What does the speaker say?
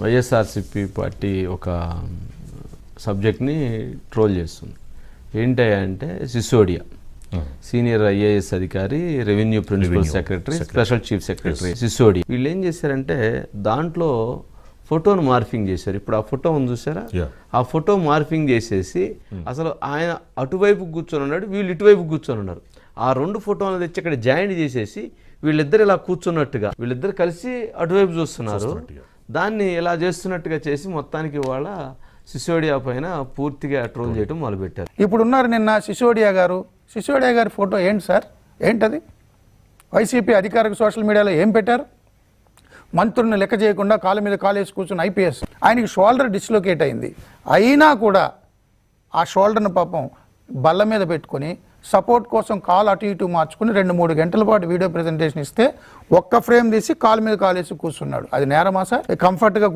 YSRCP party ఒక సబ్జెక్ట్ని troll చేస్తుంది. ఏంటంటే సిసోడియా, సీనియర్ ఐఏఎస్ అధికారి, revenue principal secretary, special chief secretary Sisodia. వీళ్ళు ఏం చేశారంటే దాంట్లో ఫోటోను మార్ఫింగ్ చేశారు. ఇప్పుడు ఆ ఫోటో ఉంది చూసారా, ఆ ఫోటో మార్ఫింగ్ చేసేసి అసలు ఆయన అటువైపు కూర్చొని ఉన్నాడు, వీళ్ళు ఇటువైపు కూర్చొని ఉన్నారు. ఆ రెండు ఫోటోలు తెచ్చి ఇక్కడ జాయింట్ చేసేసి వీళ్ళిద్దరు ఇలా కూర్చున్నట్టుగా, వీళ్ళిద్దరు కలిసి అటువైపు చూస్తున్నారు. దాన్ని ఇలా చేస్తున్నట్టుగా చేసి మొత్తానికి వాళ్ళ సిసోడియా పైన పూర్తిగా ట్రోల్ చేయడం మొదలుపెట్టారు. ఇప్పుడు ఉన్నారు నిన్న సిసోడియా గారు. సిసోడియా గారి ఫోటో ఏంటి సార్? ఏంటది? వైసీపీ అధికారిక సోషల్ మీడియాలో ఏం పెట్టారు? మంత్రులను లెక్క చేయకుండా కాళ్ళ మీద కాలేసి కూర్చున్న ఐపీఎస్, ఆయనకి షోల్డర్ డిస్లొకేట్ అయింది. అయినా కూడా ఆ షోల్డర్ను పాపం బల్ల మీద పెట్టుకొని సపోర్ట్ కోసం కాలు అటు ఇటు మార్చుకుని 2-3 గంటల పాటు వీడియో ప్రెజెంటేషన్ ఇస్తే ఒక్క ఫ్రేమ్ తీసి కాలు మీద కాలేసి కూర్చున్నాడు. అది నేరమా సార్? కంఫర్ట్గా